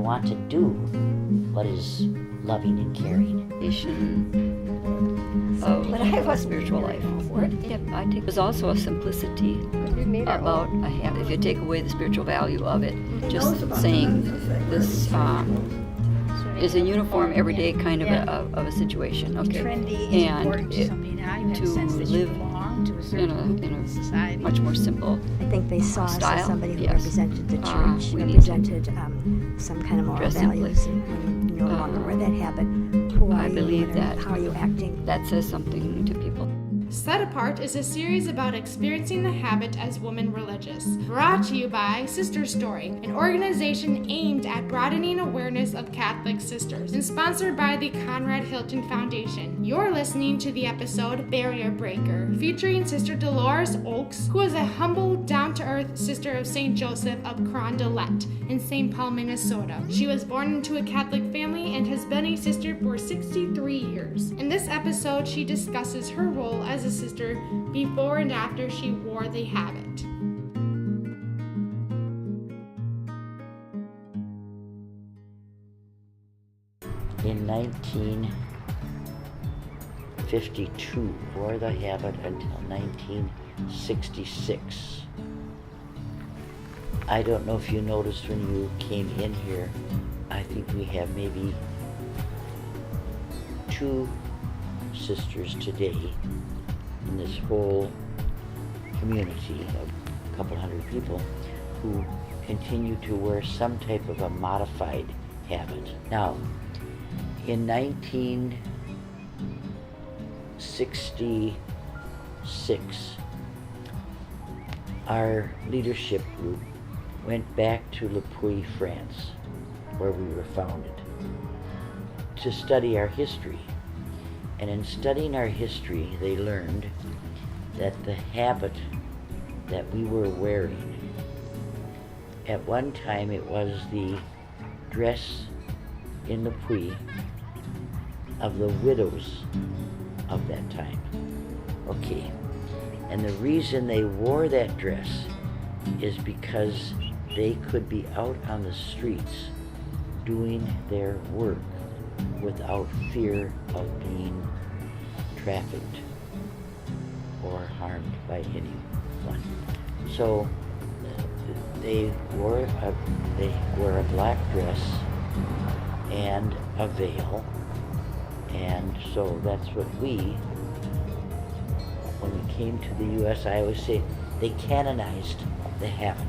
want to do what is loving and caring. But I was spiritual life. I think there's also a simplicity about a habit. If you take away the spiritual value of it, just saying this is a uniform, everyday kind of a situation, okay? And to live in a much more simple I think they saw us style. as somebody who Yes. represented the church, We need represented some kind of moral dress simply. values, and you no longer wear that habit. Who are I you? believe What are- that How are you acting? that says something to people. Set Apart is a series about experiencing the habit as woman religious. Brought to you by Sister Story, an organization aimed at broadening awareness of Catholic sisters, and sponsored by the Conrad Hilton Foundation. You're listening to the episode Barrier Breaker, featuring Sister Dolores Oakes, who is a humble, down-to-earth sister of St. Joseph of Carondelet in St. Paul, Minnesota. She was born into a Catholic family and has been a sister for 63 years. In this episode, she discusses her role as a sister before and after she wore the habit. In 1952, wore the habit until 1966. I don't know if you noticed when you came in here, I think we have maybe 2 sisters today in this whole community of a couple hundred people who continue to wear some type of a modified habit. Now, in 1966, our leadership group went back to Le Puy, France, where we were founded, to study our history. And in studying our history, they learned that the habit that we were wearing, at one time it was the dress in Le Puy of the widows of that time. Okay, and the reason they wore that dress is because they could be out on the streets doing their work without fear of being trafficked or harmed by anyone. So they wore a black dress and a veil, and so that's what when we came to the U.S., I always say they canonized the habit.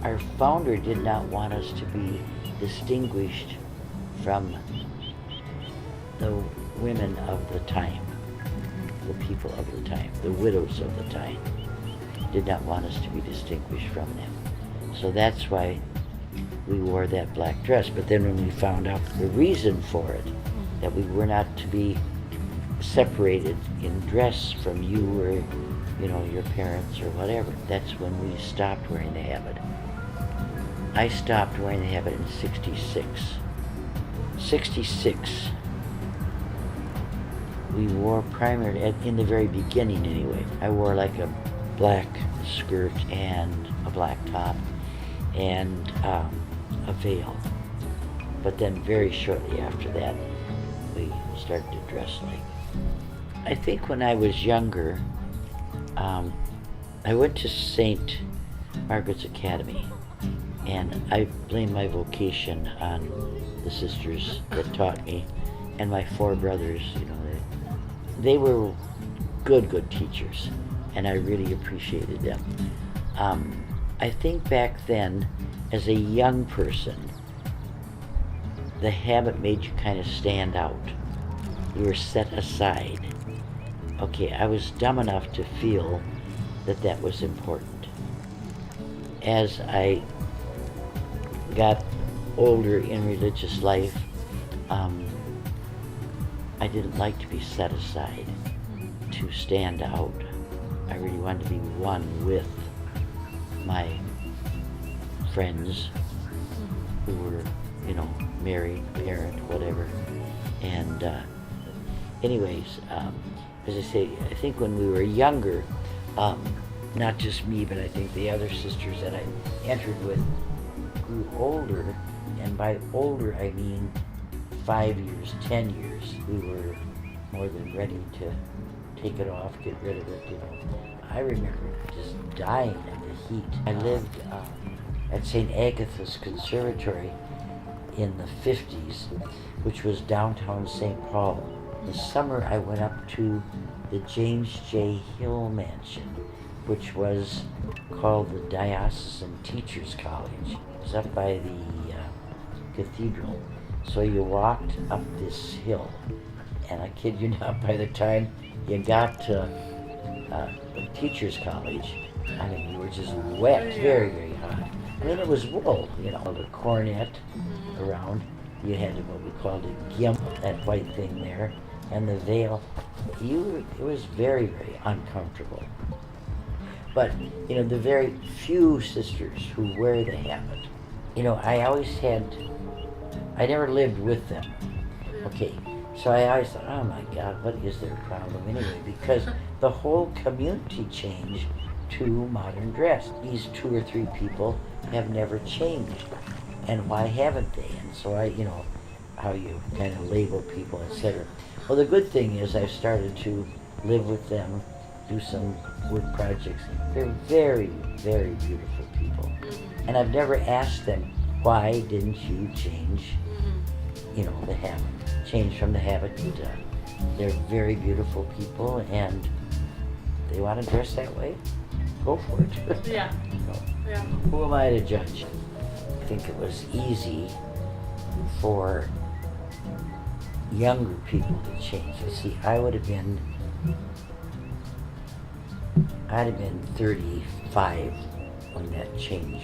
Our founder did not want us to be distinguished from the women of the time, the people of the time, the widows of the time, did not want us to be distinguished from them. So that's why we wore that black dress. But then when we found out the reason for it, that we were not to be separated in dress from you or, your parents or whatever, that's when we stopped wearing the habit. I stopped wearing the habit in 66. 66. We wore primarily, in the very beginning anyway, I wore like a black skirt and a black top and a veil. But then very shortly after that, we started to dress like. I think when I was younger, I went to St. Margaret's Academy, and I blame my vocation on the sisters that taught me, and my 4 brothers. They were good teachers, and I really appreciated them. I think back then, as a young person, the habit made you kind of stand out. You were set aside. Okay, I was dumb enough to feel that that was important. As I got older in religious life, I didn't like to be set aside, to stand out. I really wanted to be one with my friends who were, married, parent, whatever. And anyways, as I say, I think when we were younger, not just me, but I think the other sisters that I entered with grew older, And by older, I mean 5 years, 10 years. We were more than ready to take it off, get rid of it, you know. I remember just dying in the heat. I lived at St. Agatha's Conservatory in the 50s, which was downtown St. Paul. In the summer, I went up to the James J. Hill Mansion, which was called the Diocesan Teachers College. It was up by the cathedral. So you walked up this hill, and I kid you not, by the time you got to the Teachers College, I mean, you were just wet, very, very hot. I mean, it was wool, you know, the cornet around. You had what we called a gimp, that white thing there, and the veil. It was very, very uncomfortable. But, you know, the very few sisters who wear the habit, you know, I never lived with them. Okay, so I always thought, oh my God, what is their problem anyway? Because the whole community changed to modern dress. These 2 or 3 people have never changed. And why haven't they? And so you know, how you kind of label people, etc. Well, the good thing is I've started to live with them, do some work projects. They're very, very beautiful people. And I've never asked them, why didn't you change, you know, the habit? Change from the habit. They're very beautiful people, and they want to dress that way. Go for it. Yeah. So, Yeah. who am I to judge? I think it was easy for younger people to change. You see, I'd have been 35 when that change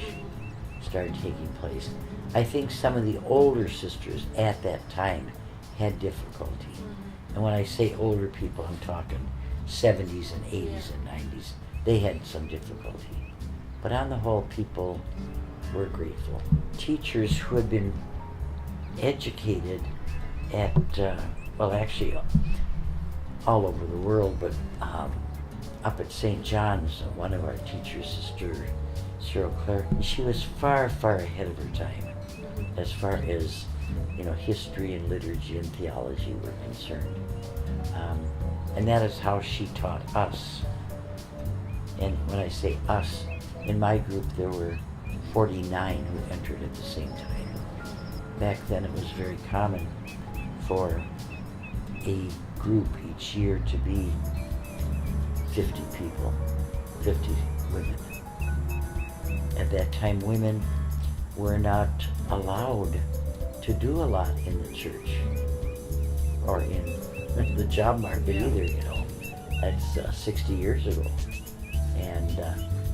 started taking place. I think some of the older sisters at that time had difficulty. And when I say older people, I'm talking 70s and 80s and 90s. They had some difficulty. But on the whole, people were grateful. Teachers who had been educated at, well, actually all over the world, but up at St. John's, one of our teachers, Sister Cyril Clare, she was far, far ahead of her time as far as, you know, history and liturgy and theology were concerned. And that is how she taught us. And when I say us, in my group there were 49 who entered at the same time. Back then it was very common for a group each year to be 50 people, 50 women. At that time, women were not allowed to do a lot in the church or in the job market either, you know. That's 60 years ago. And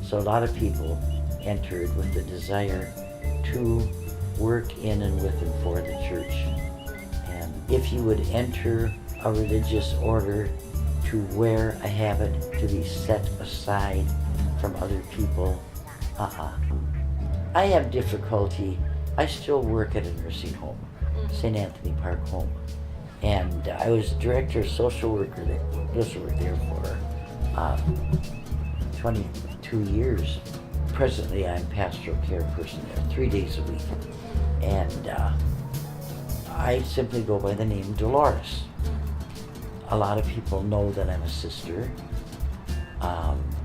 so a lot of people entered with the desire to work in and with and for the church. And if you would enter a religious order to wear a habit, to be set aside from other people, I have difficulty. I still work at a nursing home, St. Anthony Park Home. And I was director of social work there for 22 years. Presently, I'm pastoral care person there 3 days a week. And I simply go by the name Dolores. A lot of people know that I'm a sister.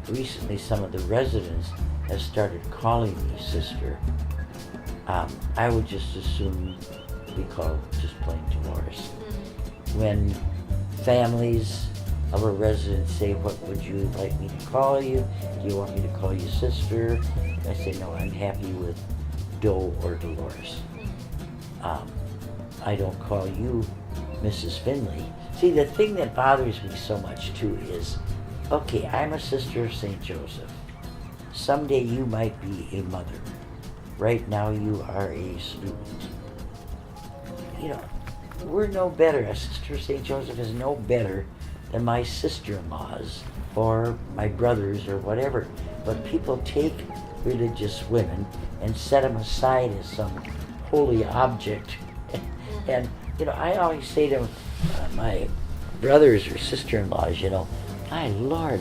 Recently, some of the residents have started calling me sister. I would just as soon be called just plain Dolores. When families of a resident say, what would you like me to call you? Do you want me to call you sister? I say, no, I'm happy with Doe or Dolores. I don't call you Mrs. Finley. See, the thing that bothers me so much too is, okay, I'm a sister of St. Joseph. Someday you might be a mother. Right now you are a student. You know, we're no better. A sister of St. Joseph is no better than my sister-in-laws or my brothers or whatever. But people take religious women and set them aside as some holy object. And, you know, I always say to my brothers or sister-in-laws, you know, my Lord,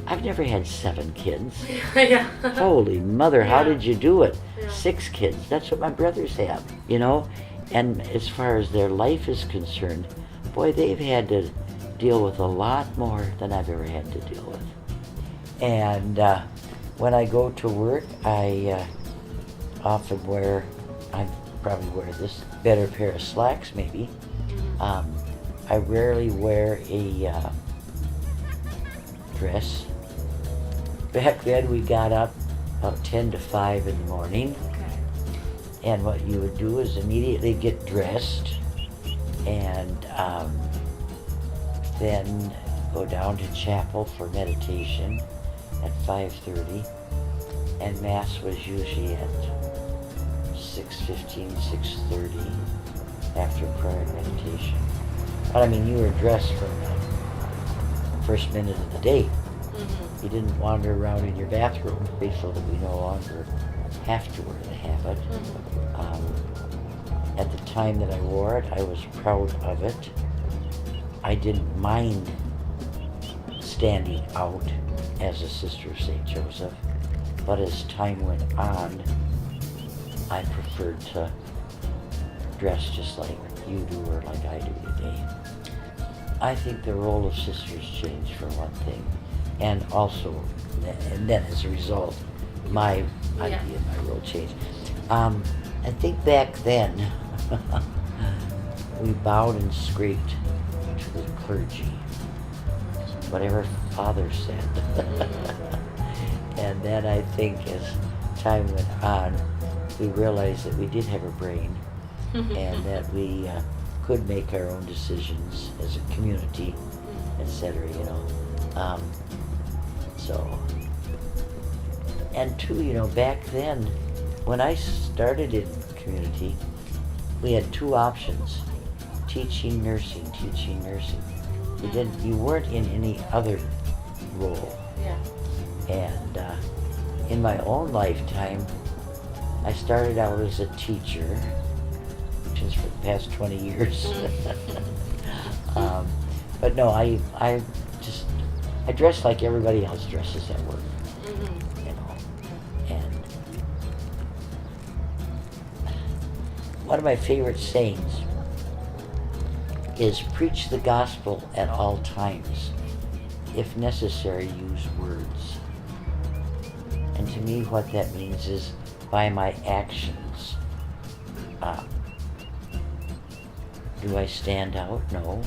I've never had 7 kids. Yeah. Holy mother, how Yeah. did you do it? Yeah. 6 kids, that's what my brothers have, you know? And as far as their life is concerned, boy, they've had to deal with a lot more than I've ever had to deal with. And when I go to work, I often I probably wear this better pair of slacks maybe. I rarely wear a dress. Back then we got up about 10 to 5 in the morning. And what you would do is immediately get dressed and then go down to chapel for meditation at 5:30. And Mass was usually at 6:15, 6:30 after prayer and meditation. But I mean, you were dressed from the first minute of the day. You didn't wander around in your bathroom, grateful that we no longer have to wear the habit. At the time that I wore it, I was proud of it. I didn't mind standing out as a Sister of St. Joseph, but as time went on, I preferred to dress just like you do or like I do today. I think the role of sisters changed for one thing, and also, and then as a result, my idea, my role changed. I think back then, we bowed and scraped to the clergy, whatever Father said. And then I think as time went on, we realized that we did have a brain and that we could make our own decisions as a community, etc., you know. And two, you know, back then, when I started in community, we had 2 options: teaching, nursing, teaching, nursing. You weren't in any other role. Yeah. And in my own lifetime, I started out as a teacher, which is for the past 20 years. But no, I dress like everybody else dresses at work, you know. And one of my favorite sayings is preach the gospel at all times. If necessary, use words. And to me, what that means is by my actions. Do I stand out? No.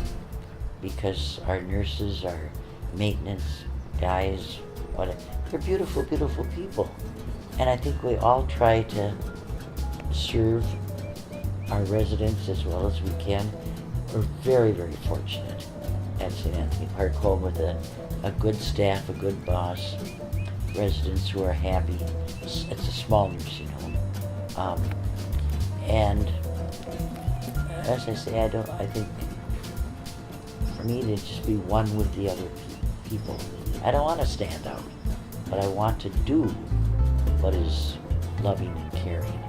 Because our nurses, our maintenance guys, they're beautiful, beautiful people. And I think we all try to serve our residents as well as we can. We're very, very fortunate at St. Anthony Park Home with a good staff, a good boss, residents who are happy. It's a small nursing home. And as I say, I think for me to just be one with the other people. I don't want to stand out, but I want to do what is loving and caring.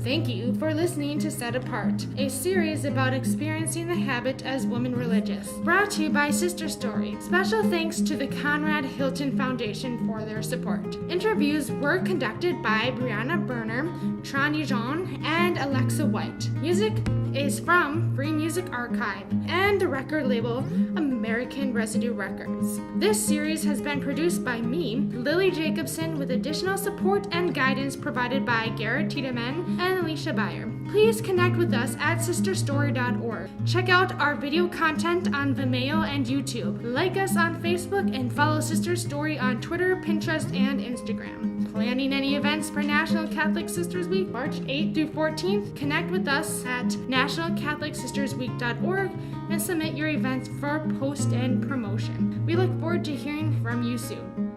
Thank you for listening to Set Apart, a series about experiencing the habit as women religious. Brought to you by Sister Story. Special thanks to the Conrad Hilton Foundation for their support. Interviews were conducted by Brianna Berner, Tran Jean, and Alexa White. Music is from Free Music Archive and the record label American Residue Records. This series has been produced by me, Lily Jacobson, with additional support and guidance provided by Garrett Tiedemann and Alicia Beyer. Please connect with us at sisterstory.org. Check out our video content on Vimeo and YouTube. Like us on Facebook and follow Sister Story on Twitter, Pinterest, and Instagram. Planning any events for National Catholic Sisters Week, March 8th through 14th? Connect with us at nationalcatholicsistersweek.org and submit your events for post and promotion. We look forward to hearing from you soon.